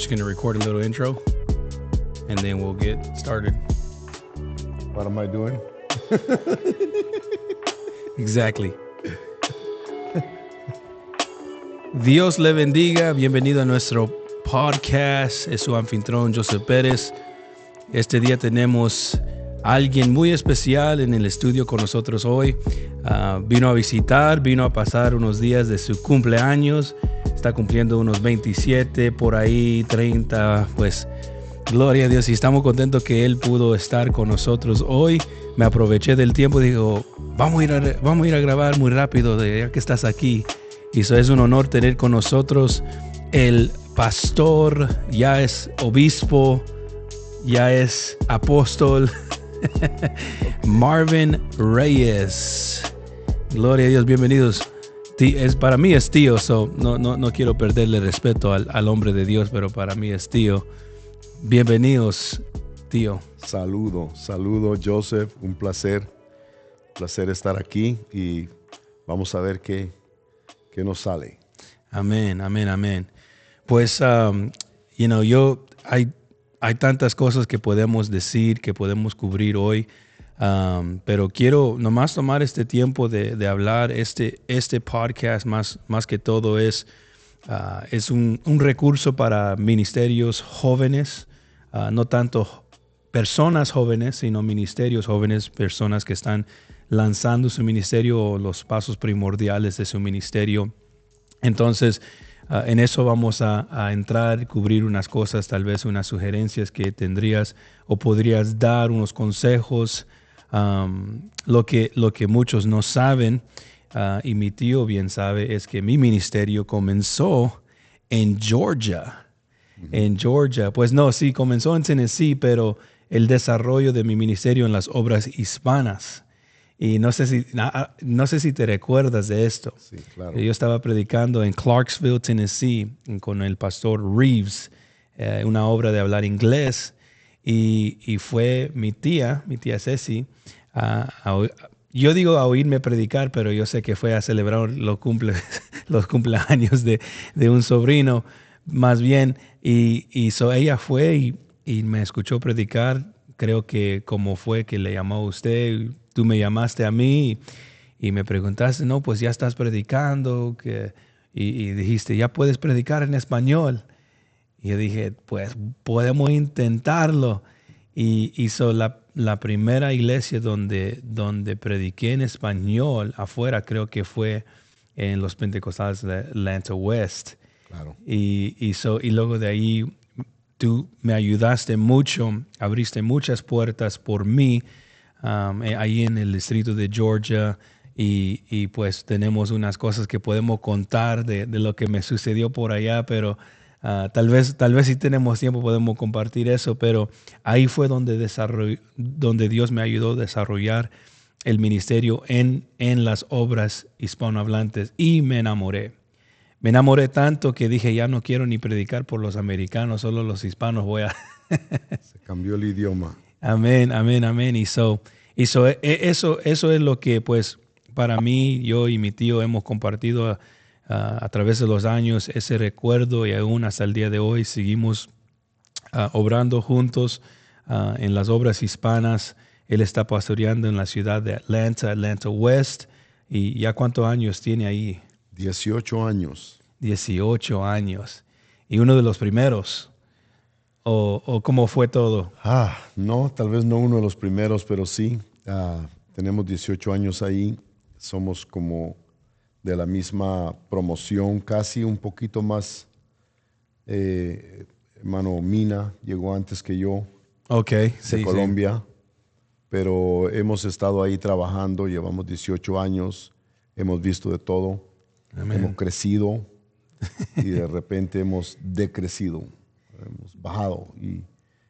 just going to record a little intro, and then we'll get started. What am I doing? Exactly. Dios le bendiga. Bienvenido a nuestro podcast. Es su anfitrión, Joseph Pérez. Este día tenemos a alguien muy especial en el estudio con nosotros hoy. Vino a visitar, vino a pasar unos días de su cumpleaños. Está cumpliendo unos 27, por ahí 30, pues gloria a Dios. Y estamos contentos que él pudo estar con nosotros hoy. Me aproveché del tiempo y digo, vamos a ir a grabar muy rápido ya que estás aquí. Y eso es un honor tener con nosotros el pastor, ya es obispo, ya es apóstol, Marvin Reyes. Gloria a Dios, bienvenidos. Para mí es tío, no quiero perderle respeto al hombre de Dios, pero para mí es tío. Bienvenidos, tío. Saludo, Joseph, un placer estar aquí y vamos a ver qué nos sale. Amén. Pues, hay tantas cosas que podemos decir, que podemos cubrir hoy, pero quiero nomás tomar este tiempo de hablar. Este podcast más que todo es un recurso para ministerios jóvenes, no tanto personas jóvenes, sino ministerios jóvenes, personas que están lanzando su ministerio o los pasos primordiales de su ministerio. Entonces, en eso vamos a entrar, cubrir unas cosas, tal vez unas sugerencias que tendrías o podrías dar, unos consejos. Lo que muchos no saben, y mi tío bien sabe, es que mi ministerio comenzó en Georgia. En Georgia, pues no, sí, comenzó en Tennessee, pero el desarrollo de mi ministerio en las obras hispanas. Y no sé si te recuerdas de esto. Sí, claro. Yo estaba predicando en Clarksville, Tennessee, con el pastor Reeves, una obra de hablar inglés, y fue mi tía Ceci, yo digo a oírme predicar, pero yo sé que fue a celebrar los cumpleaños de un sobrino, más bien, y ella fue y me escuchó predicar. Creo que como fue que le llamó a usted, tú me llamaste a mí y me preguntaste, no, pues ya estás predicando, y dijiste, ya puedes predicar en español. Y yo dije, pues podemos intentarlo. Y hizo la primera iglesia donde prediqué en español afuera, creo que fue en los Pentecostales de Atlanta West. Claro. Y luego de ahí tú me ayudaste mucho, abriste muchas puertas por mí, ahí en el distrito de Georgia, y pues tenemos unas cosas que podemos contar de lo que me sucedió por allá, pero tal vez si tenemos tiempo podemos compartir eso, pero ahí fue donde Dios me ayudó a desarrollar el ministerio en las obras hispanohablantes, y me enamoré. Me enamoré tanto que dije, ya no quiero ni predicar por los americanos, solo los hispanos voy a... Se cambió el idioma. Amén. Y eso es lo que, pues, para mí, yo y mi tío hemos compartido a través de los años, ese recuerdo, y aún hasta el día de hoy seguimos obrando juntos en las obras hispanas. Él está pastoreando en la ciudad de Atlanta West. ¿Y ya cuántos años tiene ahí? 18 años. 18 años. ¿Y uno de los primeros? ¿O cómo fue todo? No, tal vez no uno de los primeros, pero sí. Tenemos 18 años ahí. Somos como de la misma promoción, casi un poquito más. Hermano Mina llegó antes que yo, de Colombia. Sí. Pero hemos estado ahí trabajando, llevamos 18 años, hemos visto de todo. Amén. Hemos crecido y de repente hemos decrecido, hemos bajado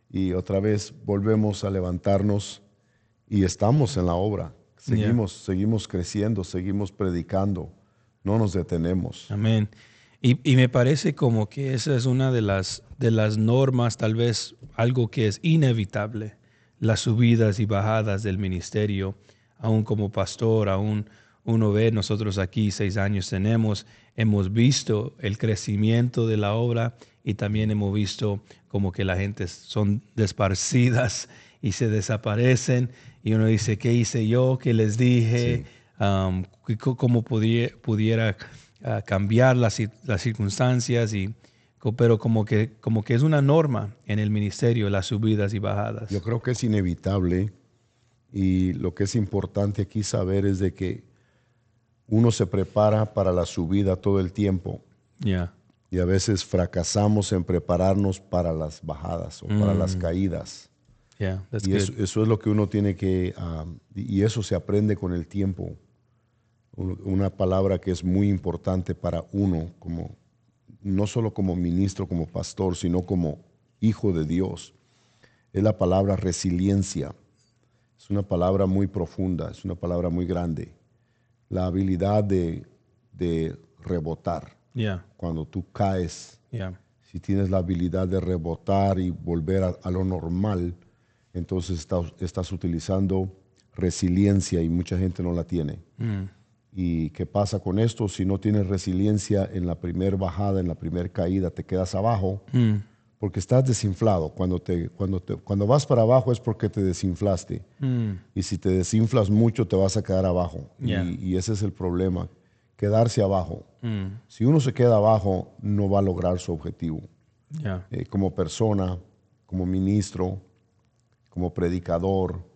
y otra vez volvemos a levantarnos y estamos en la obra. Seguimos creciendo, seguimos predicando, no nos detenemos. Amén. Y me parece como que esa es una de las normas, tal vez algo que es inevitable, las subidas y bajadas del ministerio, aún como pastor, aún uno ve, nosotros aquí 6 años hemos visto el crecimiento de la obra y también hemos visto como que la gente son desparcidas y se desaparecen y uno dice, ¿qué hice yo? ¿Qué les dije? Sí. ¿Cómo pudiera cambiar las circunstancias? Pero como que es una norma en el ministerio, las subidas y bajadas. Yo creo que es inevitable, y lo que es importante aquí saber es de que uno se prepara para la subida todo el tiempo. Yeah. Y a veces fracasamos en prepararnos para las bajadas o para las caídas. Yeah, that's y good. Eso es lo que uno tiene que, y eso se aprende con el tiempo. Una palabra que es muy importante para uno, no solo como ministro, como pastor, sino como hijo de Dios, es la palabra resiliencia. Es una palabra muy profunda, es una palabra muy grande. La habilidad de rebotar. Yeah. Cuando tú caes, yeah. Si tienes la habilidad de rebotar y volver a lo normal, entonces estás utilizando resiliencia y mucha gente no la tiene. ¿Y qué pasa con esto? Si no tienes resiliencia en la primera bajada, en la primera caída, te quedas abajo porque estás desinflado. Cuando vas para abajo es porque te desinflaste. Y si te desinflas mucho, te vas a quedar abajo. Yeah. Y ese es el problema, quedarse abajo. Si uno se queda abajo, no va a lograr su objetivo. Yeah. Como persona, como ministro, como predicador,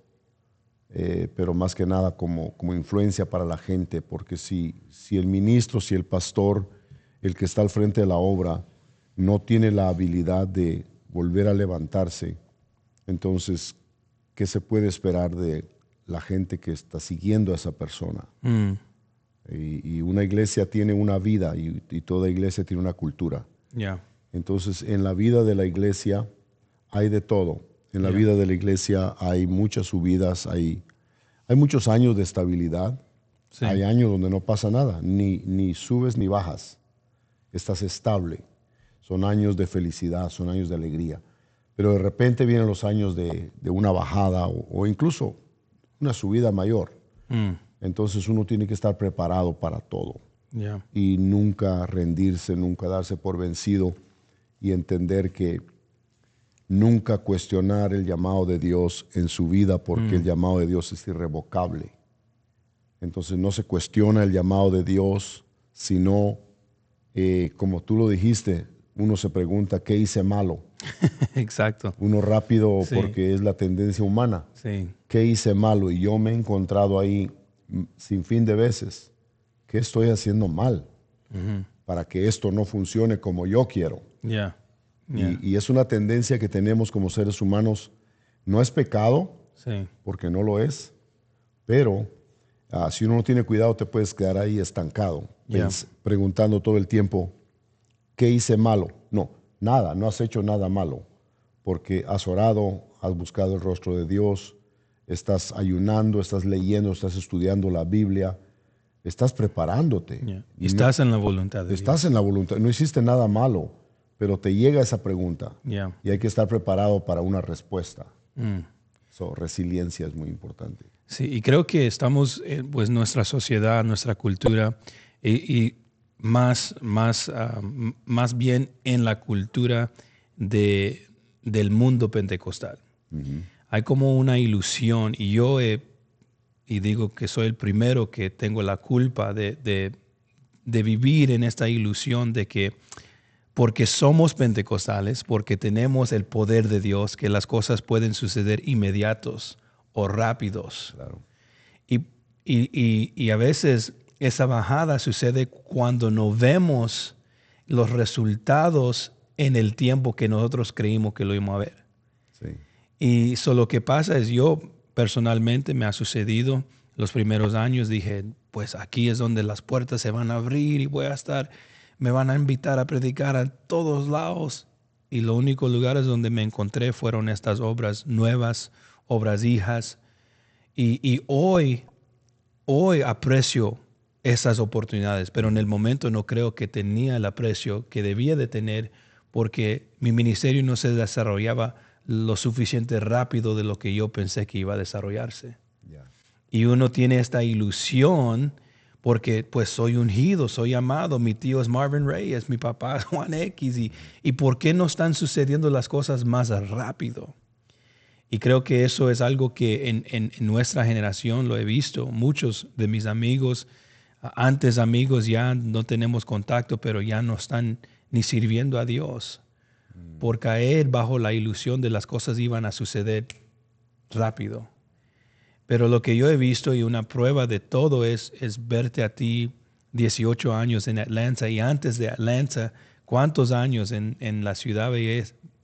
pero más que nada como influencia para la gente, porque si el ministro, si el pastor, el que está al frente de la obra, no tiene la habilidad de volver a levantarse, entonces, ¿qué se puede esperar de la gente que está siguiendo a esa persona? Y una iglesia tiene una vida y toda iglesia tiene una cultura. Yeah. Entonces, en la vida de la iglesia hay de todo. En la vida de la iglesia hay muchas subidas, hay muchos años de estabilidad. Sí. Hay años donde no pasa nada, ni subes ni bajas. Estás estable. Son años de felicidad, son años de alegría. Pero de repente vienen los años de una bajada o incluso una subida mayor. Entonces uno tiene que estar preparado para todo. Yeah. Y nunca rendirse, nunca darse por vencido y entender que nunca cuestionar el llamado de Dios en su vida, porque el llamado de Dios es irrevocable. Entonces no se cuestiona el llamado de Dios, sino, como tú lo dijiste, uno se pregunta, ¿qué hice malo? Exacto. Uno rápido, sí, porque es la tendencia humana. Sí. ¿Qué hice malo? Y yo me he encontrado ahí sin fin de veces. ¿Qué estoy haciendo mal para que esto no funcione como yo quiero? Yeah. Y es una tendencia que tenemos como seres humanos. No es pecado, sí, porque no lo es, pero si uno no tiene cuidado te puedes quedar ahí estancado, preguntando todo el tiempo, ¿qué hice malo? No, nada, no has hecho nada malo, porque has orado, has buscado el rostro de Dios, estás ayunando, estás leyendo, estás estudiando la Biblia, estás preparándote. Y estás en la voluntad de Dios. Estás en la voluntad, no hiciste nada malo, pero te llega esa pregunta y hay que estar preparado para una respuesta. Resiliencia es muy importante. Sí, y creo que estamos, pues nuestra sociedad, nuestra cultura, y más bien en la cultura del mundo pentecostal. Hay como una ilusión, y yo y digo que soy el primero que tengo la culpa de vivir en esta ilusión de que porque somos pentecostales, porque tenemos el poder de Dios, que las cosas pueden suceder inmediatos o rápidos. Claro. Y a veces esa bajada sucede cuando no vemos los resultados en el tiempo que nosotros creímos que lo íbamos a ver. Sí. Y lo que pasa es, yo personalmente me ha sucedido los primeros años, dije, pues aquí es donde las puertas se van a abrir y me van a invitar a predicar a todos lados. Y los únicos lugares donde me encontré fueron estas obras nuevas, obras hijas. Y hoy aprecio esas oportunidades, pero en el momento no creo que tenía el aprecio que debía de tener, porque mi ministerio no se desarrollaba lo suficiente rápido de lo que yo pensé que iba a desarrollarse. Y uno tiene esta ilusión porque pues soy ungido, soy amado, mi tío es Marvin Reyes, mi papá es Juan X, y ¿por qué no están sucediendo las cosas más rápido? Y creo que eso es algo que en nuestra generación lo he visto. Muchos de mis amigos, antes amigos, ya no tenemos contacto, pero ya no están ni sirviendo a Dios por caer bajo la ilusión de las cosas iban a suceder rápido. Pero lo que yo he visto y una prueba de todo es verte a ti 18 años en Atlanta y antes de Atlanta, cuántos años en la ciudad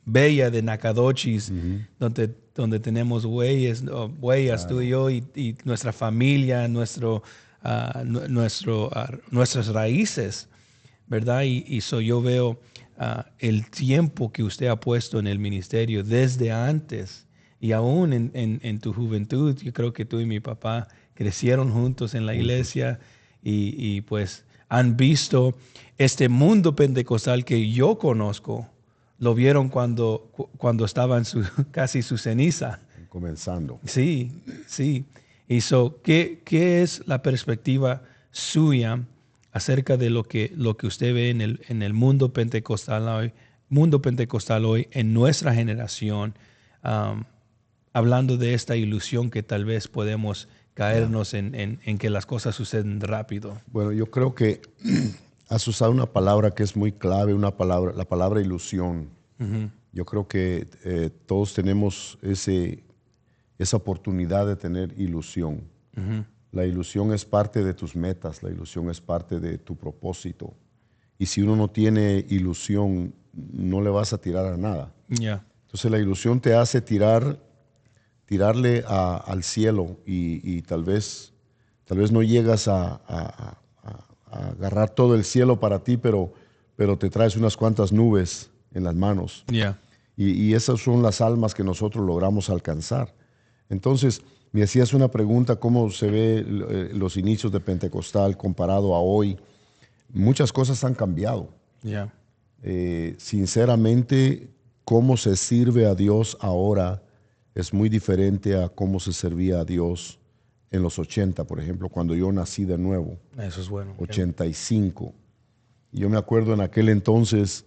bella de Nacogdoches, donde tenemos huellas claro. Tú y yo y nuestra familia, nuestras raíces, ¿verdad? Y yo veo el tiempo que usted ha puesto en el ministerio desde antes y aún en tu juventud. Yo creo que tú y mi papá crecieron juntos en la iglesia y pues han visto este mundo pentecostal que yo conozco. Lo vieron cuando estaba en casi su ceniza. Comenzando. Sí. Y ¿qué es la perspectiva suya acerca de lo que usted ve en el mundo pentecostal hoy, en nuestra generación, hablando de esta ilusión que tal vez podemos caernos en que las cosas suceden rápido? Bueno, yo creo que has usado una palabra que es muy clave, la palabra ilusión. Uh-huh. Yo creo que todos tenemos esa oportunidad de tener ilusión. Uh-huh. La ilusión es parte de tus metas, la ilusión es parte de tu propósito. Y si uno no tiene ilusión, no le vas a tirar a nada. Yeah. Entonces la ilusión te hace tirarle al cielo y tal vez no llegas a agarrar todo el cielo para ti, pero te traes unas cuantas nubes en las manos. Yeah. Y esas son las almas que nosotros logramos alcanzar. Entonces, me hacías una pregunta, ¿cómo se ve los inicios de Pentecostal comparado a hoy? Muchas cosas han cambiado. Yeah. Sinceramente, cómo se sirve a Dios ahora es muy diferente a cómo se servía a Dios en los 80, por ejemplo, cuando yo nací de nuevo. Eso es bueno. 85. Y yo me acuerdo en aquel entonces,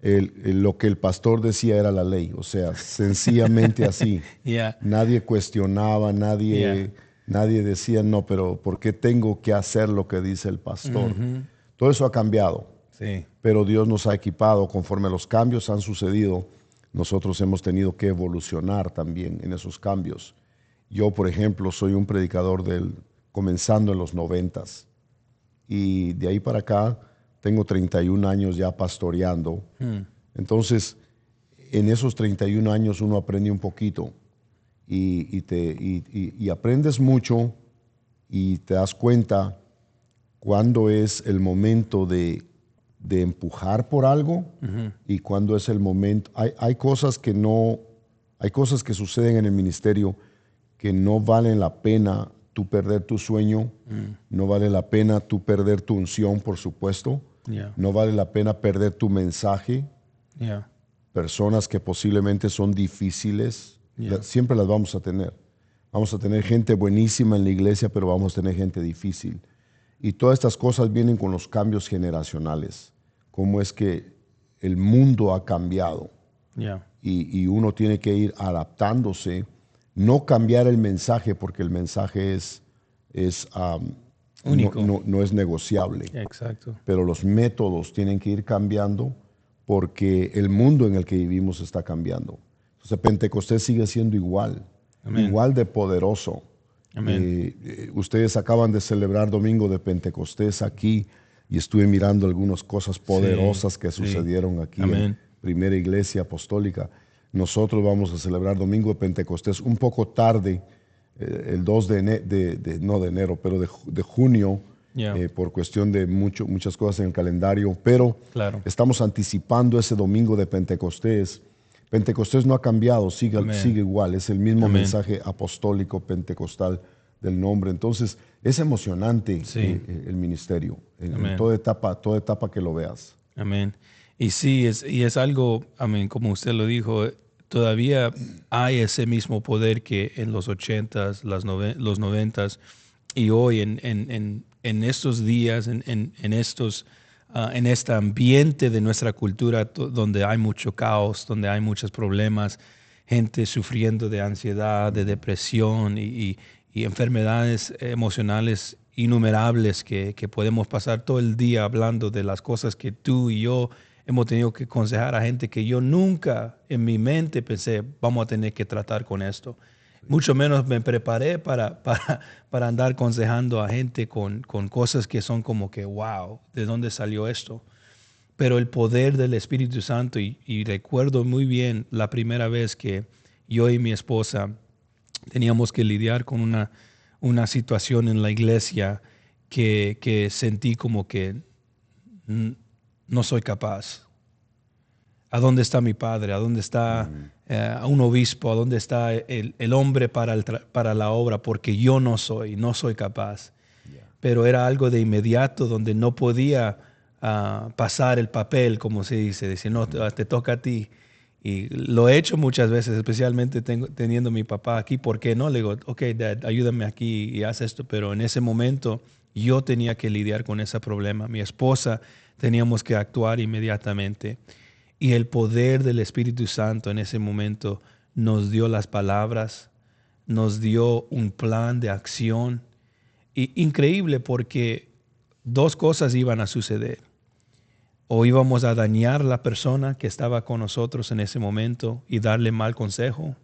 lo que el pastor decía era la ley, o sea, sencillamente así. Yeah. Nadie cuestionaba, nadie decía, no, pero ¿por qué tengo que hacer lo que dice el pastor? Uh-huh. Todo eso ha cambiado, sí. Pero Dios nos ha equipado conforme los cambios han sucedido. Nosotros hemos tenido que evolucionar también en esos cambios. Yo, por ejemplo, soy un predicador comenzando en los 90s y de ahí para acá tengo 31 años ya pastoreando. Entonces, en esos 31 años uno aprende un poquito y aprendes mucho y te das cuenta cuándo es el momento de empujar por algo uh-huh. y cuándo es el momento. Hay cosas que suceden en el ministerio que no valen la pena tú perder tu sueño, no vale la pena tú perder tu unción, por supuesto, no vale la pena perder tu mensaje. Personas que posiblemente son difíciles, siempre las vamos a tener. Vamos a tener gente buenísima en la iglesia, pero vamos a tener gente difícil. Y todas estas cosas vienen con los cambios generacionales. Cómo es que el mundo ha cambiado. Y uno tiene que ir adaptándose. No cambiar el mensaje, porque el mensaje es único. No es negociable. Exacto. Pero los métodos tienen que ir cambiando porque el mundo en el que vivimos está cambiando. Entonces Pentecostés sigue siendo igual, Amén. Igual de poderoso. Ustedes acaban de celebrar Domingo de Pentecostés aquí y estuve mirando algunas cosas poderosas que sucedieron aquí Amén. En Primera Iglesia Apostólica. Nosotros vamos a celebrar Domingo de Pentecostés un poco tarde, el 2 de junio, por cuestión de muchas cosas en el calendario, pero estamos anticipando ese Domingo de Pentecostés. Pentecostés no ha cambiado, sigue igual, es el mismo Amén. Mensaje apostólico pentecostal del nombre. Entonces, es emocionante el ministerio, en toda etapa que lo veas. Amén. Y sí, es algo, amén, como usted lo dijo, todavía hay ese mismo poder que en los 80s, los 90s y hoy en en estos días, en este ambiente de nuestra cultura donde hay mucho caos, donde hay muchos problemas, gente sufriendo de ansiedad, de depresión y enfermedades emocionales innumerables que podemos pasar todo el día hablando de las cosas que tú y yo hemos tenido que aconsejar a gente que yo nunca en mi mente pensé, vamos a tener que tratar con esto. Mucho menos me preparé para andar aconsejando a gente con cosas que son como que, wow, ¿de dónde salió esto? Pero el poder del Espíritu Santo, y recuerdo muy bien la primera vez que yo y mi esposa teníamos que lidiar con una situación en la iglesia que sentí como que no soy capaz. ¿A dónde está mi padre? ¿A dónde está un obispo? ¿A dónde está el hombre para la obra? Porque yo no soy capaz. Yeah. Pero era algo de inmediato donde no podía pasar el papel, como se dice, decir, no, te toca a ti. Y lo he hecho muchas veces, especialmente teniendo a mi papá aquí. ¿Por qué no? Le digo, ok, Dad, ayúdame aquí y haz esto. Pero en ese momento yo tenía que lidiar con ese problema. Mi esposa teníamos que actuar inmediatamente. Y el poder del Espíritu Santo en ese momento nos dio las palabras, nos dio un plan de acción. Y increíble porque dos cosas iban a suceder. O íbamos a dañar a la persona que estaba con nosotros en ese momento y darle mal consejo,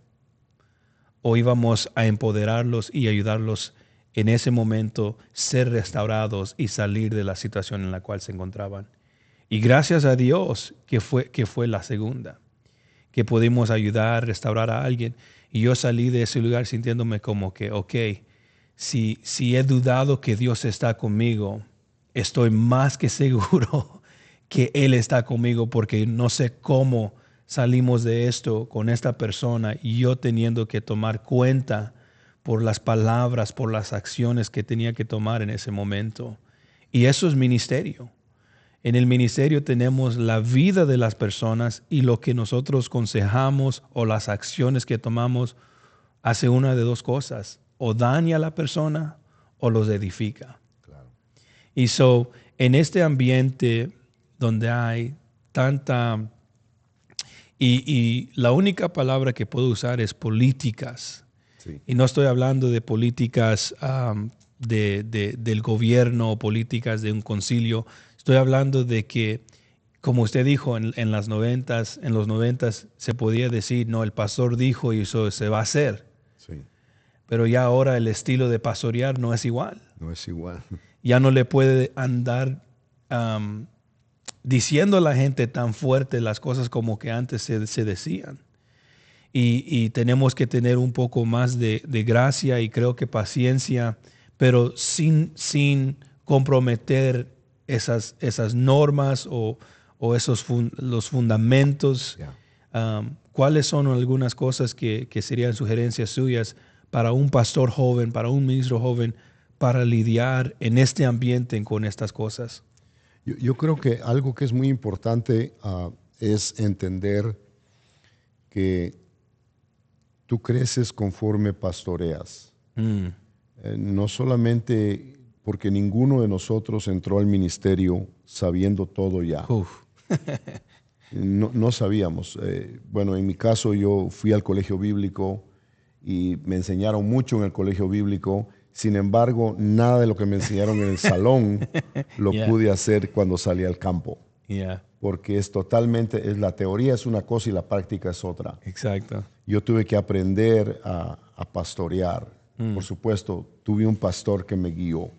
o íbamos a empoderarlos y ayudarlos en ese momento ser restaurados y salir de la situación en la cual se encontraban. Y gracias a Dios que fue la segunda, que pudimos ayudar, restaurar a alguien. Y yo salí de ese lugar sintiéndome como que, ok, si he dudado que Dios está conmigo, estoy más que seguro que Él está conmigo, porque no sé cómo salimos de esto con esta persona y yo teniendo que tomar cuenta por las palabras, por las acciones que tenía que tomar en ese momento. Y eso es ministerio. En el ministerio tenemos la vida de las personas y lo que nosotros aconsejamos o las acciones que tomamos hace una de dos cosas: o daña a la persona o los edifica. Claro. Y en este ambiente donde hay tanta... Y la única palabra que puedo usar es políticas. Sí. Y no estoy hablando de políticas del gobierno o políticas de un concilio. Estoy hablando de que, como usted dijo, en los 90s se podía decir, no, el pastor dijo y eso se va a hacer. Sí. Pero ya ahora el estilo de pastorear no es igual. No es igual. Ya no le puede andar diciendo a la gente tan fuerte las cosas como que antes se decían. Y tenemos que tener un poco más de gracia y creo que paciencia, pero sin comprometer esas normas o los fundamentos. Yeah. ¿Cuáles son algunas cosas que serían sugerencias suyas para un pastor joven, para un ministro joven, para lidiar en este ambiente con estas cosas? Yo creo que algo que es muy importante es entender que tú creces conforme pastoreas. No solamente porque ninguno de nosotros entró al ministerio sabiendo todo ya. No sabíamos. Bueno, en mi caso yo fui al colegio bíblico y me enseñaron mucho en el colegio bíblico. Sin embargo, nada de lo que me enseñaron en el salón lo pude hacer cuando salí al campo. Porque la teoría es una cosa y la práctica es otra. Exacto. Yo tuve que aprender a pastorear. Por supuesto, tuve un pastor que me guió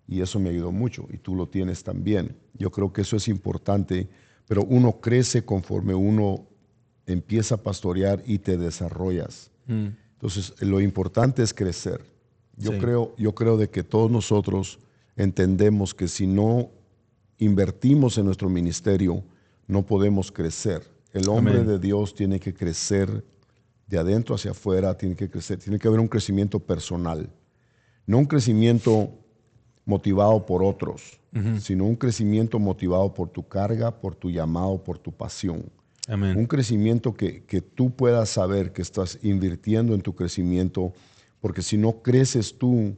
y eso me ayudó mucho y tú lo tienes también. Yo creo que eso es importante, pero uno crece conforme uno empieza a pastorear y te desarrollas. Entonces, lo importante es crecer. Yo creo de que todos nosotros entendemos que si no invertimos en nuestro ministerio, no podemos crecer. El hombre de Dios tiene que crecer de adentro hacia afuera, tiene que crecer, tiene que haber un crecimiento personal. No un crecimiento motivado por otros, sino un crecimiento motivado por tu carga, por tu llamado, por tu pasión. Amén. Un crecimiento que tú puedas saber que estás invirtiendo en tu crecimiento, porque si no creces tú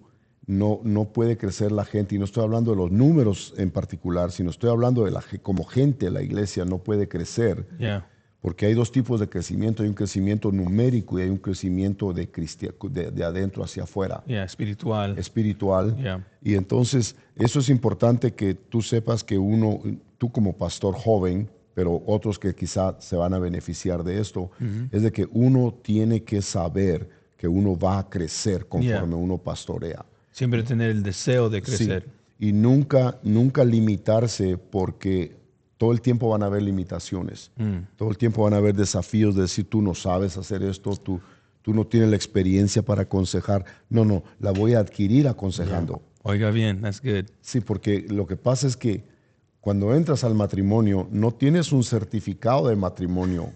no puede crecer la gente, y no estoy hablando de los números en particular, sino estoy hablando de como gente, la iglesia no puede crecer, porque hay dos tipos de crecimiento, hay un crecimiento numérico y hay un crecimiento de adentro hacia afuera. Espiritual. Espiritual. Y entonces eso es importante que tú sepas que tú como pastor joven, pero otros que quizá se van a beneficiar de esto, es de que uno tiene que saber que uno va a crecer conforme uno pastorea. Siempre tener el deseo de crecer. Sí. Y nunca limitarse, porque todo el tiempo van a haber limitaciones. Todo el tiempo van a haber desafíos de decir, tú no sabes hacer esto, tú no tienes la experiencia para aconsejar. No, la voy a adquirir aconsejando. Oiga bien, that's good. Sí, porque lo que pasa es que cuando entras al matrimonio, no tienes un certificado de matrimonio,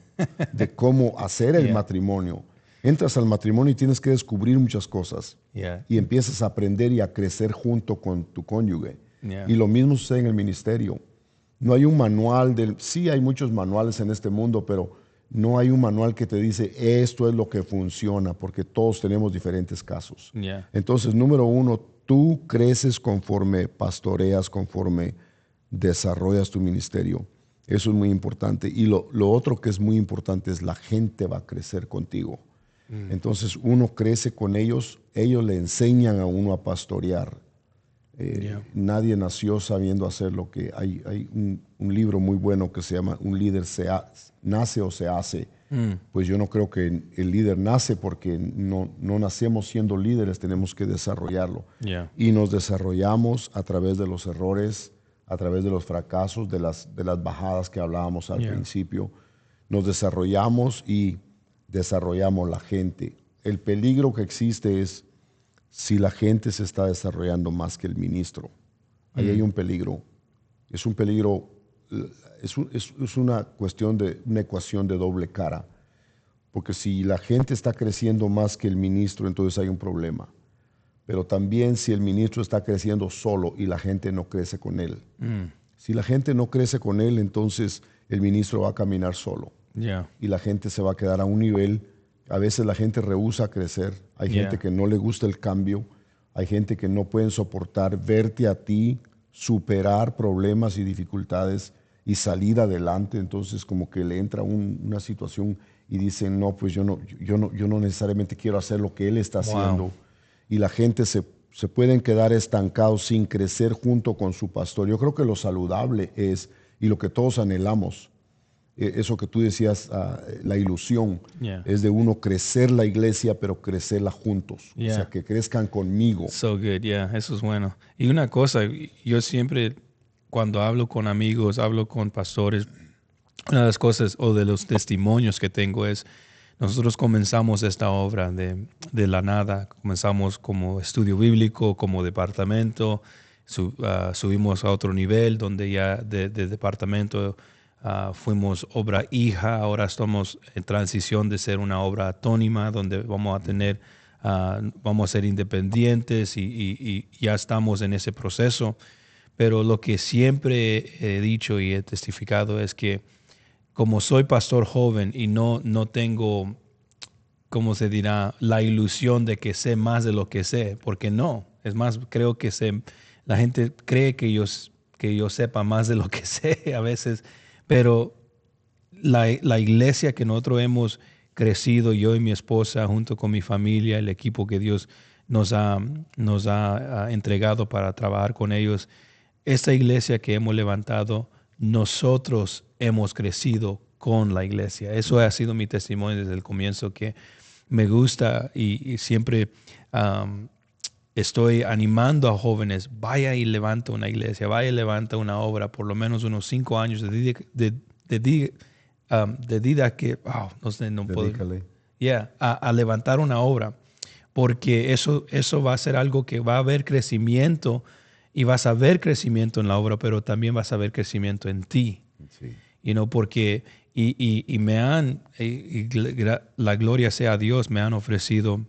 de cómo hacer el matrimonio. Entras al matrimonio y tienes que descubrir muchas cosas. Y empiezas a aprender y a crecer junto con tu cónyuge. Y lo mismo sucede en el ministerio. No hay un manual sí hay muchos manuales en este mundo, pero no hay un manual que te dice esto es lo que funciona, porque todos tenemos diferentes casos. Entonces, número uno, tú creces conforme pastoreas, conforme desarrollas tu ministerio. Eso es muy importante. Y lo otro que es muy importante es la gente va a crecer contigo. Entonces uno crece con ellos le enseñan a uno a pastorear. Nadie nació sabiendo hacer lo que hay un libro muy bueno que se llama Un líder nace o se hace. Pues yo no creo que el líder nace, porque no nacemos siendo líderes, tenemos que desarrollarlo. Y nos desarrollamos a través de los errores, a través de los fracasos, de las bajadas que hablábamos al principio. Nos desarrollamos y desarrollamos la gente. El peligro que existe es si la gente se está desarrollando más que el ministro. Ahí hay un peligro. Es un peligro, es una cuestión una ecuación de doble cara. Porque si la gente está creciendo más que el ministro, entonces hay un problema. Pero también si el ministro está creciendo solo y la gente no crece con él. Si la gente no crece con él, entonces el ministro va a caminar solo. Y la gente se va a quedar a un nivel. A veces la gente rehúsa crecer. Hay gente que no le gusta el cambio. Hay gente que no pueden soportar verte a ti superar problemas y dificultades y salir adelante. Entonces como que le entra una situación y dicen, no, pues yo no necesariamente quiero hacer lo que él está haciendo. Y la gente se pueden quedar estancados sin crecer junto con su pastor. Yo creo que lo saludable es, y lo que todos anhelamos, eso que tú decías, la ilusión, es de uno crecer la iglesia, pero crecerla juntos. O sea, que crezcan conmigo. So good, eso es bueno. Y una cosa, yo siempre, cuando hablo con amigos, hablo con pastores, una de las cosas o de los testimonios que tengo es, nosotros comenzamos esta obra de la nada. Comenzamos como estudio bíblico, como departamento, subimos a otro nivel donde ya de departamento fuimos obra hija. Ahora estamos en transición de ser una obra autónoma donde vamos a ser independientes y ya estamos en ese proceso. Pero lo que siempre he dicho y he testificado es que como soy pastor joven y no tengo, ¿cómo se dirá?, la ilusión de que sé más de lo que sé, porque no. Es más, creo que la gente cree que yo sepa más de lo que sé a veces, pero la iglesia que nosotros hemos crecido, yo y mi esposa, junto con mi familia, el equipo que Dios nos ha entregado para trabajar con ellos, esta iglesia que hemos levantado, nosotros hemos crecido con la iglesia. Eso ha sido mi testimonio desde el comienzo, que me gusta y siempre estoy animando a jóvenes, vaya y levanta una iglesia, vaya y levanta una obra, por lo menos unos 5 años a levantar una obra, porque eso va a ser algo que va a haber crecimiento. Y vas a ver crecimiento en la obra, pero también vas a ver crecimiento en ti. Sí. Porque la gloria sea a Dios, me han ofrecido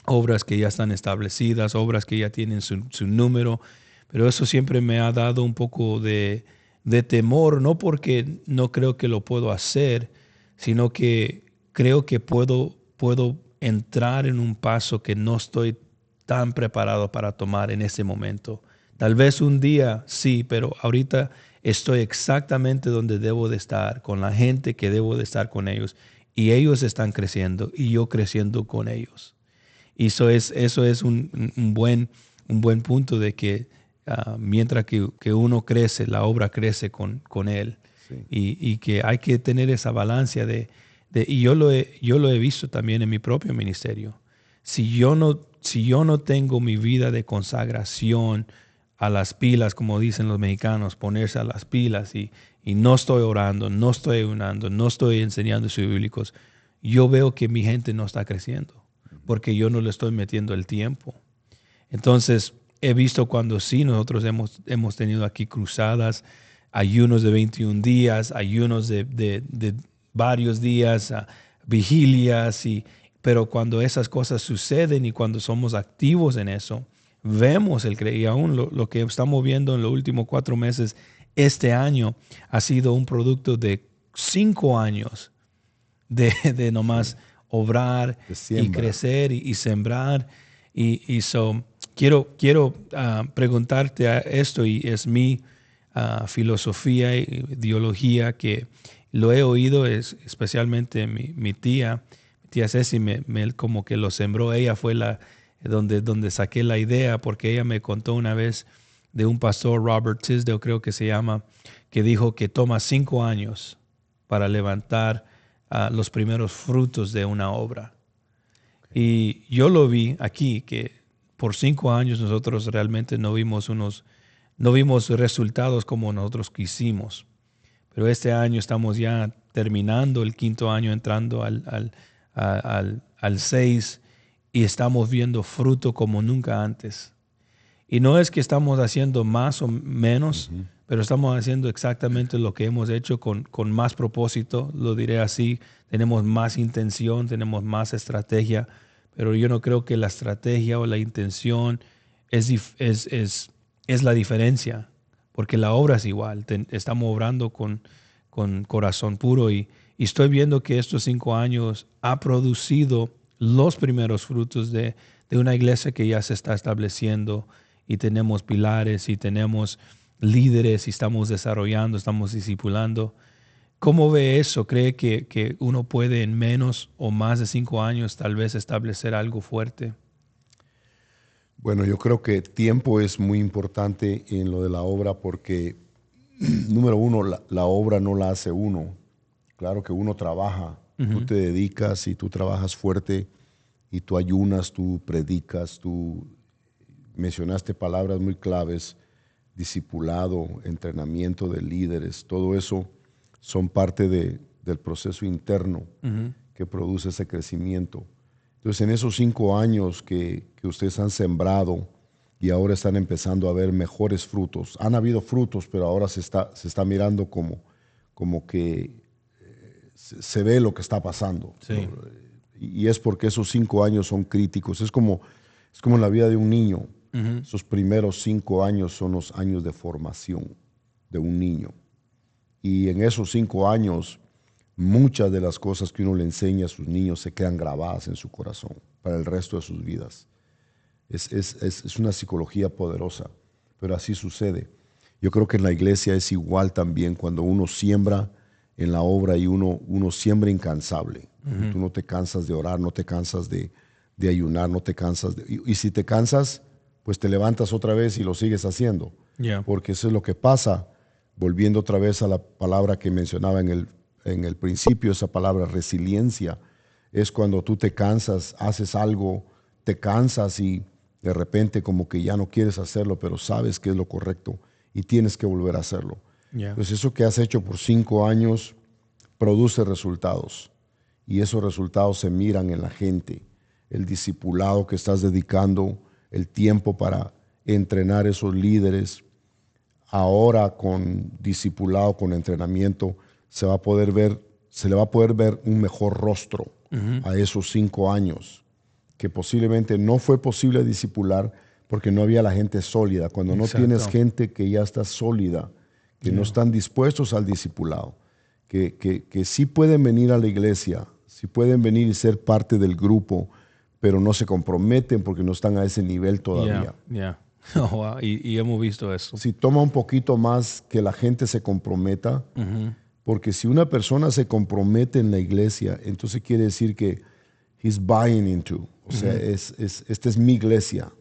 obras que ya están establecidas, obras que ya tienen su número, pero eso siempre me ha dado un poco de temor, no porque no creo que lo puedo hacer, sino que creo que puedo entrar en un paso que no estoy tan preparado para tomar en ese momento. Tal vez un día sí, pero ahorita estoy exactamente donde debo de estar, con la gente que debo de estar con ellos. Y ellos están creciendo y yo creciendo con ellos. Y eso es un buen punto de que mientras que uno crece, la obra crece con él. Sí. Y que hay que tener esa balanza y yo lo he visto también en mi propio ministerio. Si yo no tengo mi vida de consagración a las pilas, como dicen los mexicanos, ponerse a las pilas y no estoy orando, no estoy ayunando, no estoy enseñando estudios bíblicos, yo veo que mi gente no está creciendo porque yo no le estoy metiendo el tiempo. Entonces, he visto cuando sí, nosotros hemos tenido aquí cruzadas, ayunos de 21 días, ayunos de varios días, vigilias, pero cuando esas cosas suceden y cuando somos activos en eso, vemos y aún lo que estamos viendo en los últimos 4 meses, este año ha sido un producto de 5 años de nomás obrar y crecer y sembrar. Quiero preguntarte esto, y es mi filosofía y ideología que lo he oído, especialmente mi tía Ceci como que lo sembró. Ella fue donde saqué la idea, porque ella me contó una vez de un pastor, Robert Tisdale creo que se llama, que dijo que toma 5 años para levantar los primeros frutos de una obra. Y yo lo vi aquí, que por 5 años nosotros realmente no vimos resultados como nosotros quisimos. Pero este año estamos ya terminando el 5º año, entrando al 6, y estamos viendo fruto como nunca antes. Y no es que estamos haciendo más o menos, pero estamos haciendo exactamente lo que hemos hecho con más propósito, lo diré así. Tenemos más intención, tenemos más estrategia, pero yo no creo que la estrategia o la intención es la diferencia, porque la obra es igual. Estamos obrando con corazón puro y estoy viendo que estos 5 años ha producido los primeros frutos de una iglesia que ya se está estableciendo, y tenemos pilares y tenemos líderes y estamos desarrollando, estamos discipulando. ¿Cómo ve eso? ¿Cree que uno puede en menos o más de 5 años tal vez establecer algo fuerte? Bueno, yo creo que tiempo es muy importante en lo de la obra porque, número uno, la obra no la hace uno. Claro que uno trabaja, tú te dedicas y tú trabajas fuerte y tú ayunas, tú predicas, tú mencionaste palabras muy claves: discipulado, entrenamiento de líderes, todo eso son parte del proceso interno que produce ese crecimiento. Entonces, en esos 5 años que ustedes han sembrado y ahora están empezando a ver mejores frutos, han habido frutos, pero ahora se está mirando como que se ve lo que está pasando. Sí. Y es porque esos 5 años son críticos. Es como en la vida de un niño. Esos primeros 5 años son los años de formación de un niño. Y en esos 5 años, muchas de las cosas que uno le enseña a sus niños se quedan grabadas en su corazón para el resto de sus vidas. Es una psicología poderosa, pero así sucede. Yo creo que en la iglesia es igual también, cuando uno siembra en la obra y uno siembra incansable. Tú no te cansas de orar, no te cansas de ayunar, no te cansas y si te cansas, pues te levantas otra vez y lo sigues haciendo. Yeah. Porque eso es lo que pasa, volviendo otra vez a la palabra que mencionaba en el principio, esa palabra resiliencia. Es cuando tú te cansas, haces algo, te cansas y de repente como que ya no quieres hacerlo, pero sabes que es lo correcto y tienes que volver a hacerlo. Yeah. Pues eso que has hecho por 5 años produce resultados, y esos resultados se miran en la gente. El discipulado que estás dedicando, el tiempo para entrenar esos líderes, ahora con discipulado, con entrenamiento, se le va a poder ver un mejor rostro a esos 5 años, que posiblemente no fue posible discipular porque no había la gente sólida. Cuando no tienes gente que ya está sólida, que no están dispuestos al discipulado, que sí pueden venir a la iglesia, sí pueden venir y ser parte del grupo, pero no se comprometen porque no están a ese nivel todavía. Oh, wow. Y hemos visto eso. Si toma un poquito más que la gente se comprometa, porque si una persona se compromete en la iglesia, entonces quiere decir que he's buying into, o sea, esta es mi iglesia.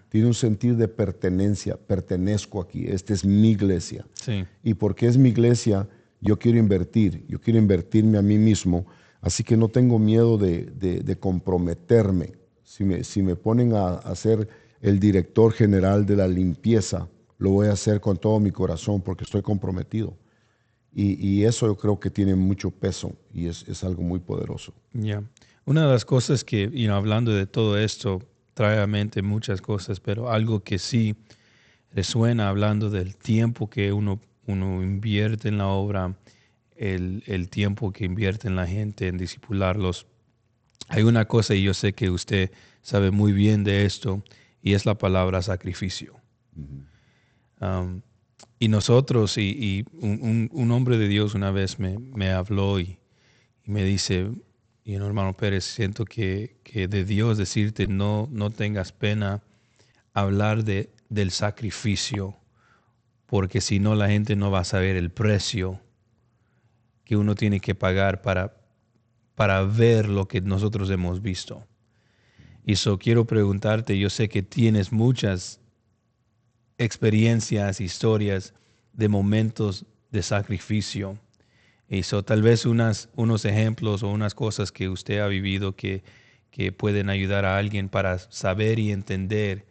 Tiene un sentido de pertenencia, pertenezco aquí, esta es mi iglesia. Sí. Y porque es mi iglesia, yo quiero invertirme a mí mismo, así que no tengo miedo de comprometerme. Si me ponen a ser el director general de la limpieza, lo voy a hacer con todo mi corazón porque estoy comprometido. Y eso yo creo que tiene mucho peso y es algo muy poderoso. Una de las cosas que, hablando de todo esto, trae a mente muchas cosas, pero algo que sí resuena hablando del tiempo que uno invierte en la obra, el tiempo que invierte en la gente, en discipularlos. Hay una cosa, y yo sé que usted sabe muy bien de esto, y es la palabra sacrificio. Y nosotros, y un hombre de Dios una vez me habló y me dice, hermano Pérez, siento que de Dios decirte no tengas pena hablar del sacrificio, porque si no la gente no va a saber el precio que uno tiene que pagar para ver lo que nosotros hemos visto. Y eso quiero preguntarte, yo sé que tienes muchas experiencias, historias de momentos de sacrificio. Y tal vez unos ejemplos o unas cosas que usted ha vivido que pueden ayudar a alguien para saber y entender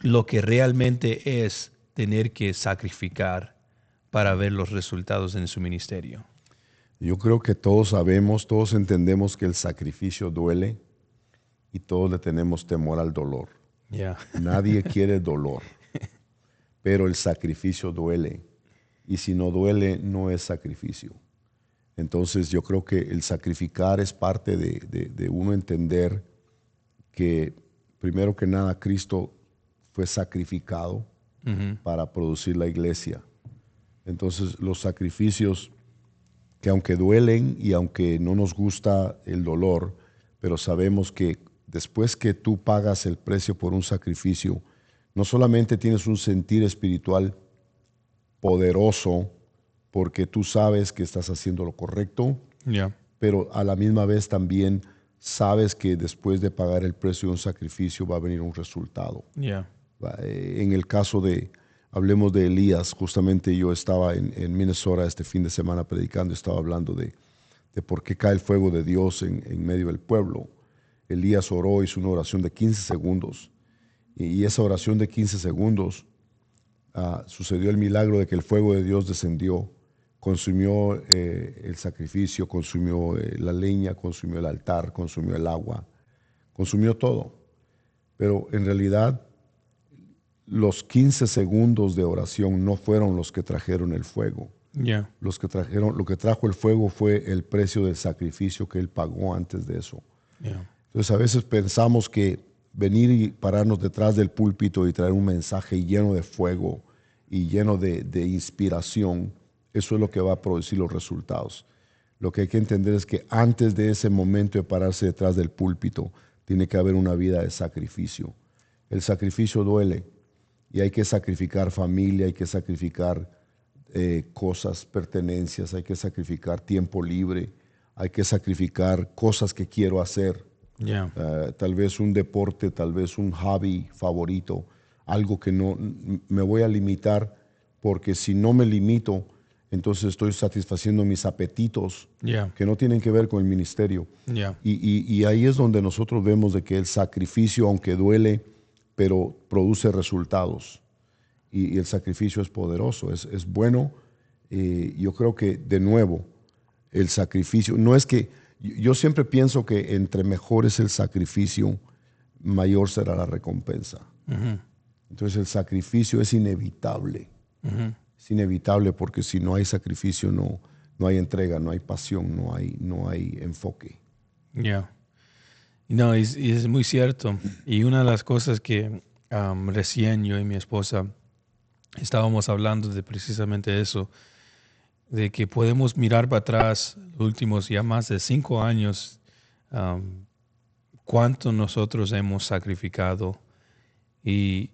lo que realmente es tener que sacrificar para ver los resultados en su ministerio. Yo creo que todos sabemos, todos entendemos que el sacrificio duele y todos le tenemos temor al dolor. Nadie quiere dolor, pero el sacrificio duele. Y si no duele, no es sacrificio. Entonces yo creo que el sacrificar es parte de uno entender que primero que nada Cristo fue sacrificado para producir la iglesia. Entonces los sacrificios que aunque duelen y aunque no nos gusta el dolor, pero sabemos que después que tú pagas el precio por un sacrificio, no solamente tienes un sentir espiritual poderoso porque tú sabes que estás haciendo lo correcto, pero a la misma vez también sabes que después de pagar el precio de un sacrificio va a venir un resultado. En el caso hablemos de Elías, justamente yo estaba en Minnesota este fin de semana predicando, estaba hablando de por qué cae el fuego de Dios en medio del pueblo. Elías oró, hizo una oración de 15 segundos y esa oración de 15 segundos sucedió el milagro de que el fuego de Dios descendió, consumió el sacrificio, consumió la leña, consumió el altar, consumió el agua, consumió todo. Pero en realidad los 15 segundos de oración no fueron los que trajeron el fuego. Lo que trajo el fuego fue el precio del sacrificio que él pagó antes de eso. Entonces a veces pensamos que venir y pararnos detrás del púlpito y traer un mensaje lleno de fuego y lleno de inspiración, eso es lo que va a producir los resultados. Lo que hay que entender es que antes de ese momento de pararse detrás del púlpito, tiene que haber una vida de sacrificio. El sacrificio duele y hay que sacrificar familia, hay que sacrificar cosas, pertenencias, hay que sacrificar tiempo libre, hay que sacrificar cosas que quiero hacer. Tal vez un deporte, tal vez un hobby favorito, algo que no me voy a limitar, porque si no me limito, entonces estoy satisfaciendo mis apetitos que no tienen que ver con el ministerio. Y ahí es donde nosotros vemos de que el sacrificio, aunque duele, pero produce resultados. Y el sacrificio es poderoso, es bueno. Yo creo que, de nuevo, el sacrificio, no es que, yo siempre pienso que entre mejor es el sacrificio, mayor será la recompensa. Entonces el sacrificio es inevitable. Es inevitable porque si no hay sacrificio no hay entrega, no hay pasión, no hay enfoque. No, y es muy cierto. Y una de las cosas que recién yo y mi esposa estábamos hablando de precisamente eso, de que podemos mirar para atrás los últimos ya más de 5 años, cuánto nosotros hemos sacrificado. Y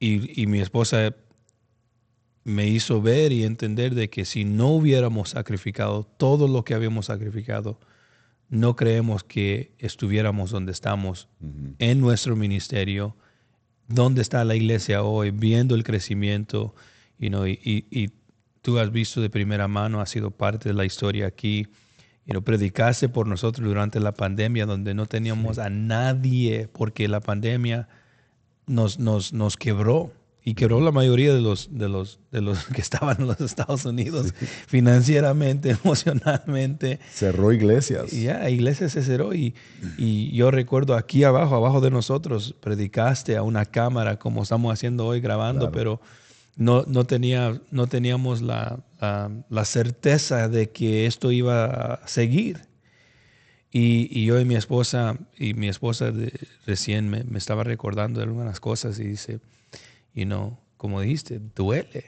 mi esposa me hizo ver y entender de que si no hubiéramos sacrificado todo lo que habíamos sacrificado, no creemos que estuviéramos donde estamos en nuestro ministerio, donde está la iglesia hoy, viendo el crecimiento, y tú has visto de primera mano, has sido parte de la historia aquí. Predicaste por nosotros durante la pandemia, donde no teníamos a nadie, porque la pandemia nos quebró. Y quebró la mayoría de los que estaban en los Estados Unidos, financieramente, emocionalmente. Cerró iglesias. Iglesias se cerró. Y yo recuerdo aquí abajo de nosotros, predicaste a una cámara como estamos haciendo hoy grabando, claro. Pero no teníamos la certeza de que esto iba a seguir. Y yo y mi esposa recién me estaba recordando de algunas cosas y dice, como dijiste, duele,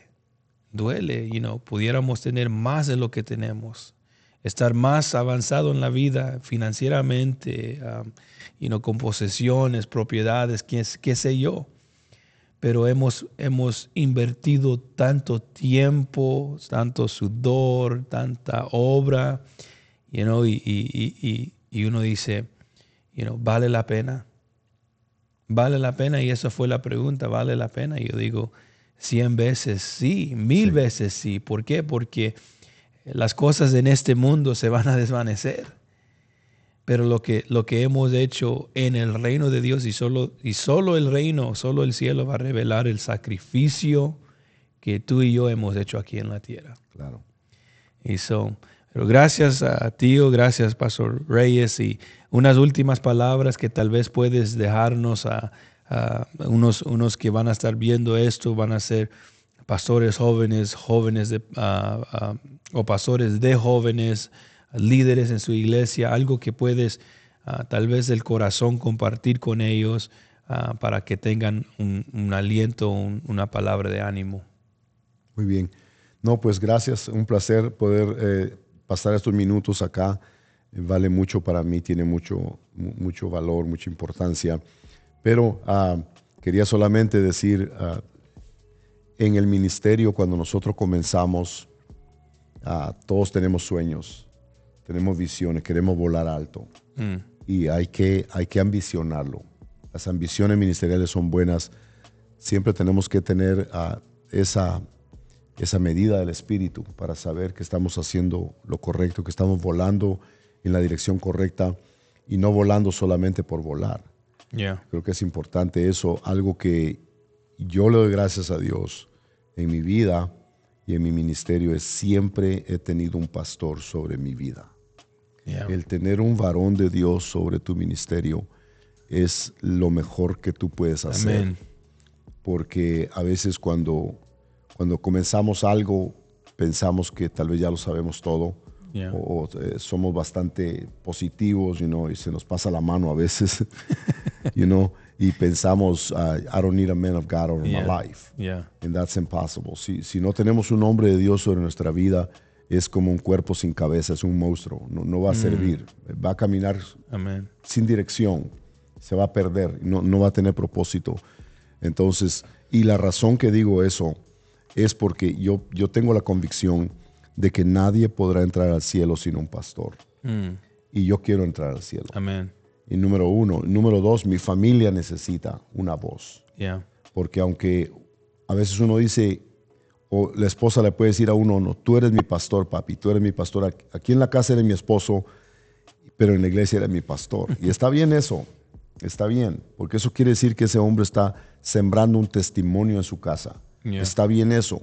pudiéramos tener más de lo que tenemos, estar más avanzado en la vida financieramente, con posesiones, propiedades, qué sé yo. Pero hemos invertido tanto tiempo, tanto sudor, tanta obra, y uno dice, ¿vale la pena? ¿Vale la pena? Y esa fue la pregunta, ¿vale la pena? Y yo digo, 100 veces sí, 1000 veces sí. ¿Por qué? Porque las cosas en este mundo se van a desvanecer. Pero lo que hemos hecho en el reino de Dios y solo el reino, solo el cielo va a revelar el sacrificio que tú y yo hemos hecho aquí en la tierra. Claro. Pero gracias a ti, gracias Pastor Reyes, y unas últimas palabras que tal vez puedes dejarnos a unos que van a estar viendo esto, van a ser pastores jóvenes o pastores de jóvenes, líderes en su iglesia, algo que puedes tal vez del corazón compartir con ellos para que tengan un aliento, una palabra de ánimo. Muy bien. No, pues gracias, un placer poder pasar estos minutos acá. Vale mucho para mí, tiene mucho valor, mucha importancia. Pero quería solamente decir, en el ministerio, cuando nosotros comenzamos, todos tenemos sueños, tenemos visiones, queremos volar alto. Y hay que ambicionarlo. Las ambiciones ministeriales son buenas. Siempre tenemos que tener esa medida del espíritu para saber que estamos haciendo lo correcto, que estamos volando en la dirección correcta y no volando solamente por volar. Yeah. Creo que es importante eso, algo que yo le doy gracias a Dios en mi vida y en mi ministerio es siempre he tenido un pastor sobre mi vida. Yeah. El tener un varón de Dios sobre tu ministerio es lo mejor que tú puedes hacer. Amen. Porque a veces cuando comenzamos algo, pensamos que tal vez ya lo sabemos todo, Yeah. o somos bastante positivos, y se nos pasa la mano a veces, y pensamos, I don't need a man of God over my life. Yeah. And that's impossible. Si no tenemos un hombre de Dios sobre nuestra vida, es como un cuerpo sin cabeza, es un monstruo, no va a servir, va a caminar Amen. sin dirección, se va a perder, no va a tener propósito. Entonces, y la razón que digo eso es porque yo tengo la convicción de que nadie podrá entrar al cielo sin un pastor. Y yo quiero entrar al cielo. Amen. Y número uno. Número dos, mi familia necesita una voz. Yeah. Porque aunque a veces uno dice, o la esposa le puede decir a uno, no, tú eres mi pastor, papi, tú eres mi pastor. Aquí en la casa eres mi esposo, pero en la iglesia eres mi pastor. Y está bien eso. Está bien, porque eso quiere decir que ese hombre está sembrando un testimonio en su casa. Yeah. Está bien eso,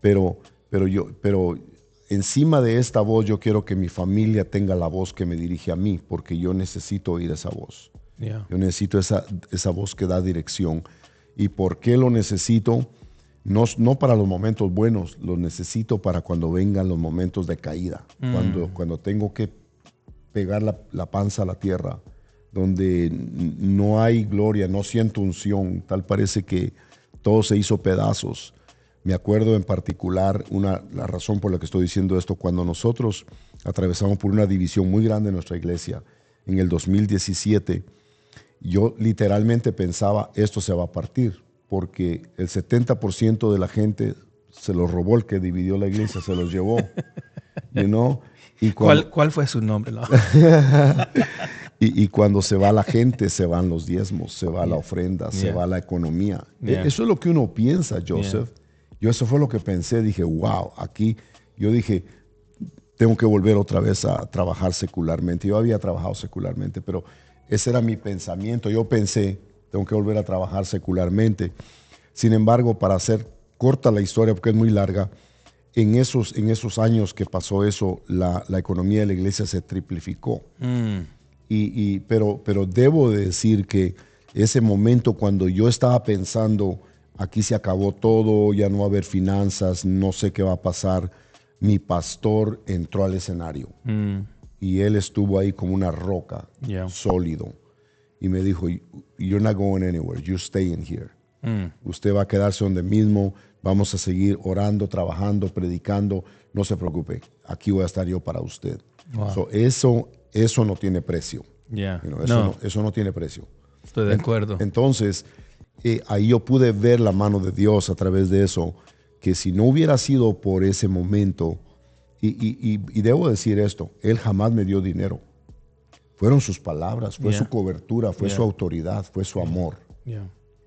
pero encima de esta voz yo quiero que mi familia tenga la voz que me dirige a mí, porque yo necesito oír esa voz. Yeah. Yo necesito esa voz que da dirección. ¿Y por qué lo necesito? No para los momentos buenos, lo necesito para cuando vengan los momentos de caída, cuando tengo que pegar la panza a la tierra, donde no hay gloria, no siento unción, tal parece que todo se hizo pedazos. Me acuerdo en particular, la razón por la que estoy diciendo esto, cuando nosotros atravesamos por una división muy grande en nuestra iglesia, en el 2017, yo literalmente pensaba, esto se va a partir, porque el 70% de la gente se los robó, el que dividió la iglesia, se los llevó. You know? Y ¿Cuál fue su nombre? No. y cuando se va la gente, se van los diezmos, se va la ofrenda, se va la economía. Eso es lo que uno piensa, Joseph. Yo eso fue lo que pensé, dije, wow, aquí, yo dije, tengo que volver otra vez a trabajar secularmente. Yo había trabajado secularmente, pero ese era mi pensamiento. Yo pensé, tengo que volver a trabajar secularmente. Sin embargo, para hacer corta la historia, porque es muy larga, en esos años que pasó eso, la economía de la iglesia se triplificó. Pero debo de decir que ese momento cuando yo estaba pensando, aquí se acabó todo, ya no va a haber finanzas, no sé qué va a pasar, mi pastor entró al escenario y él estuvo ahí como una roca, sólido, y me dijo, you're not going anywhere, you're staying here. Usted va a quedarse donde mismo, vamos a seguir orando, trabajando, predicando, no se preocupe, aquí voy a estar yo para usted. Wow. So, eso no tiene precio. Eso no tiene precio. Estoy de acuerdo. Entonces, ahí yo pude ver la mano de Dios a través de eso, que si no hubiera sido por ese momento, y debo decir esto, Él jamás me dio dinero. Fueron sus palabras, fue su cobertura, fue su autoridad, fue su amor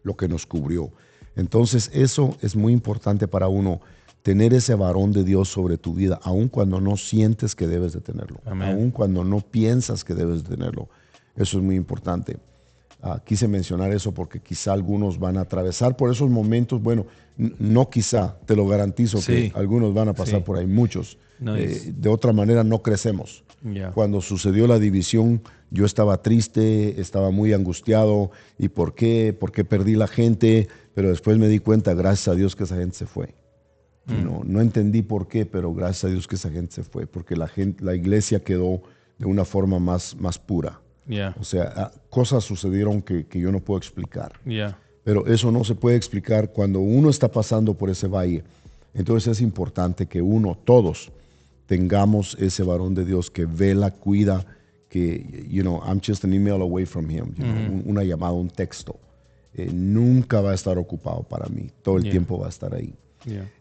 lo que nos cubrió. Entonces, eso es muy importante para uno, tener ese varón de Dios sobre tu vida, aun cuando no sientes que debes de tenerlo, aun cuando no piensas que debes de tenerlo. Eso es muy importante. Quise mencionar eso porque quizá algunos van a atravesar por esos momentos. Bueno, no quizá, te lo garantizo que algunos van a pasar por ahí, muchos. De otra manera no crecemos. Cuando sucedió la división, yo estaba triste, estaba muy angustiado. ¿Y por qué? ¿Por qué perdí la gente? Pero después me di cuenta, gracias a Dios, que esa gente se fue. No entendí por qué, pero gracias a Dios que esa gente se fue, porque la iglesia quedó de una forma más pura. O sea, cosas sucedieron que yo no puedo explicar. Pero eso no se puede explicar cuando uno está pasando por ese valle. Entonces es importante que todos tengamos ese varón de Dios que vela, cuida, que, I'm just an email away from him, una llamada, un texto. Nunca va a estar ocupado para mí, todo el tiempo va a estar ahí.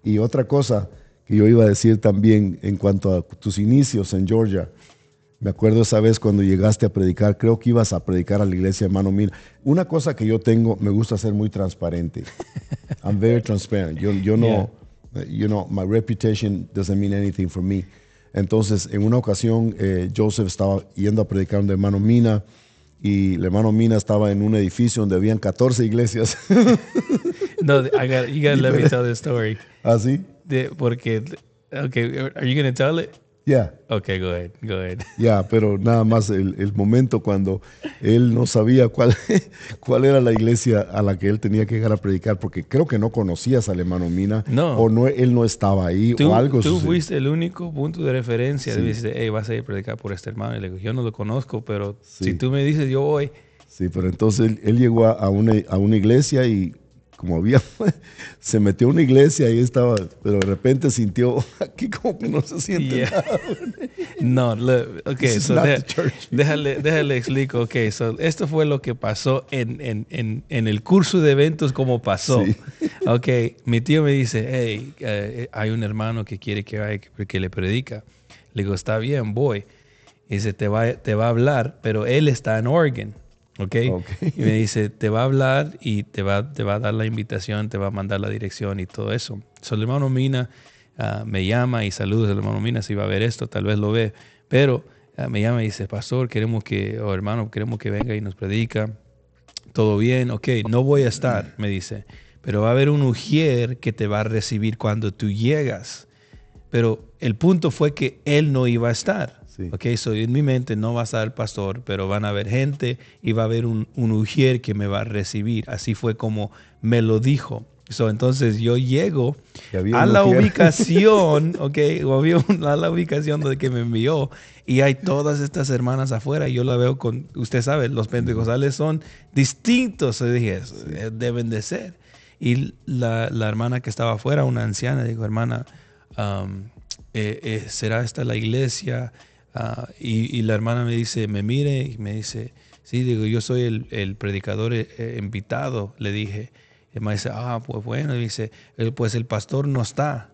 Y otra cosa que yo iba a decir también en cuanto a tus inicios en Georgia, me acuerdo esa vez cuando llegaste a predicar, creo que ibas a predicar a la iglesia Hermano Mina. Una cosa que yo tengo, me gusta ser muy transparente. I'm very transparent. Yo no, my reputation doesn't mean anything for me. Entonces, en una ocasión, Joseph estaba yendo a predicar de Hermano Mina y el Hermano Mina estaba en un edificio donde habían 14 iglesias. No, you gotta let me tell this story. ¿Ah, sí? Porque, okay, are you going to tell it? Yeah. Okay, go ahead. Pero nada más el momento cuando él no sabía cuál era la iglesia a la que él tenía que llegar a predicar, porque creo que no conocías al Hermano Mina, él no estaba ahí o algo. Tú fuiste el único punto de referencia. Sí. Dices, hey, vas a ir a predicar por este hermano. Y le digo, yo no lo conozco, pero si tú me dices, yo voy. Sí, pero entonces él llegó a una iglesia y como se metió a una iglesia y estaba, pero de repente sintió aquí como que no se siente nada. No, okay, so déjale explico. Okay, so esto fue lo que pasó en el curso de eventos como pasó. Sí. Okay, mi tío me dice, hey, hay un hermano que quiere que le predica. Le digo, está bien, voy. Y dice, te va a hablar, pero él está en Oregon. Okay. Y me dice, te va a hablar y te va a dar la invitación, te va a mandar la dirección y todo eso. So, el hermano Mina me llama y saludos al hermano Mina, si va a ver esto, tal vez lo ve. Pero me llama y dice, pastor, hermano, queremos que venga y nos predica. Todo bien, ok, no voy a estar, me dice. Pero va a haber un ujier que te va a recibir cuando tú llegas. Pero el punto fue que él no iba a estar. Sí. Okay, so en mi mente no va a estar el pastor, pero van a haber gente y va a haber un ujier que me va a recibir. Así fue como me lo dijo. So, entonces yo llego a la ubicación, a la ubicación donde que me envió y hay todas estas hermanas afuera y yo la veo con, usted sabe, los pentecostales son distintos. Yo dije, deben de ser. Y la hermana que estaba afuera, una anciana, dijo, hermana, ¿será esta la iglesia? Y la hermana me dice, me mire y me dice, sí, digo, yo soy el predicador invitado, le dije. Y me dice, pues bueno, y dice, pues el pastor no está.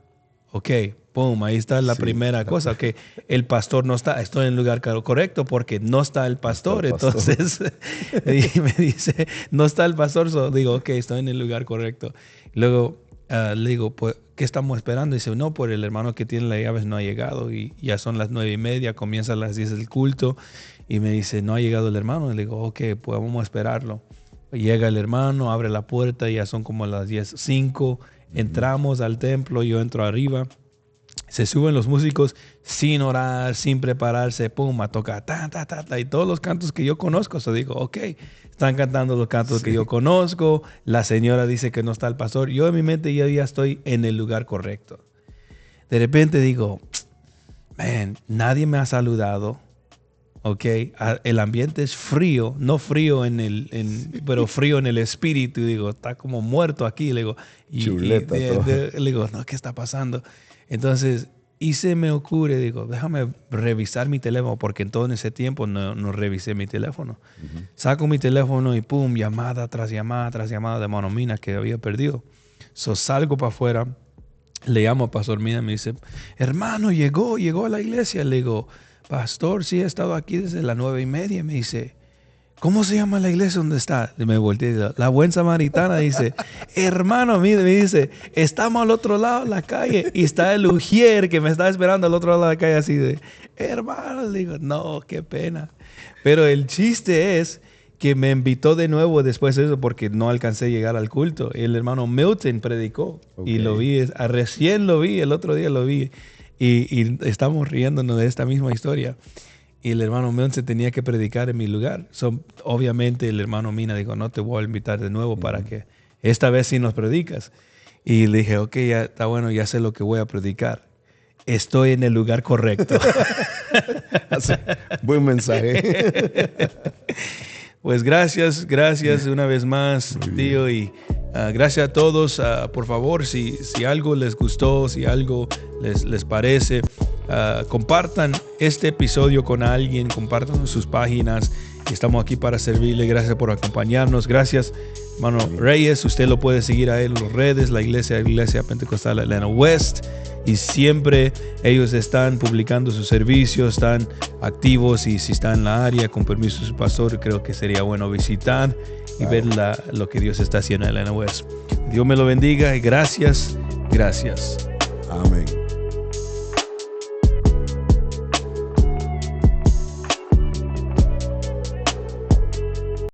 Ok, pum, ahí está la primera cosa, que el pastor no está, estoy en el lugar correcto porque no está el pastor. Entonces me dice, no está el pastor, digo, ok, estoy en el lugar correcto. Luego le digo, pues, ¿qué estamos esperando? Dice, no, por el hermano que tiene las llaves no ha llegado y ya son las 9:30, comienza a las 10 el culto y me dice, no ha llegado el hermano. Y le digo, ok, pues vamos a esperarlo. Llega el hermano, abre la puerta, ya son como las 10:05. Entramos al templo, yo entro arriba, se suben los músicos sin orar, sin prepararse, pum, a tocar, y todos los cantos que yo conozco. So digo, ok, están cantando los cantos que yo conozco, la señora dice que no está el pastor, yo en mi mente ya estoy en el lugar correcto. De repente digo, man, nadie me ha saludado. Ok, el ambiente es frío, no frío pero frío en el espíritu. Digo, está como muerto aquí. Le digo, le digo, no, ¿qué está pasando? Entonces, se me ocurre, digo, déjame revisar mi teléfono, porque en todo ese tiempo no revisé mi teléfono. Saco mi teléfono y pum, llamada tras llamada de Hermano Mina que había perdido. Salgo para afuera, le llamo a Pastor Mina, me dice, hermano, llegó a la iglesia. Le digo, pastor, sí, he estado aquí desde las 9:30. Me dice, ¿cómo se llama la iglesia donde está? Y me volteé, la Buen Samaritana. Dice, hermano, me dice, estamos al otro lado de la calle y está el ujier que me está esperando al otro lado de la calle, así de, hermano. Le digo, no, qué pena. Pero el chiste es que me invitó de nuevo después de eso porque no alcancé a llegar al culto. El hermano Milton predicó y lo vi, recién lo vi, el otro día lo vi. Y estamos riéndonos de esta misma historia. Y el hermano Milton se tenía que predicar en mi lugar. Obviamente el hermano Mina dijo, no te voy a invitar de nuevo para que esta vez sí nos predicas. Y le dije, ok, ya está bueno, ya sé lo que voy a predicar. Estoy en el lugar correcto. Buen mensaje. Pues gracias una vez más, tío, y gracias a todos. Por favor, si algo les gustó, si algo les parece, compartan este episodio con alguien, compartan en sus páginas. Estamos aquí para servirle. Gracias por acompañarnos. Gracias, hermano Reyes. Usted lo puede seguir a él en las redes, la Iglesia Pentecostal Atlanta West. Y siempre ellos están publicando sus servicios, están activos, y si está en la área, con permiso de su pastor, creo que sería bueno visitar y ver lo que Dios está haciendo en Atlanta West. Dios me lo bendiga y gracias. Amén.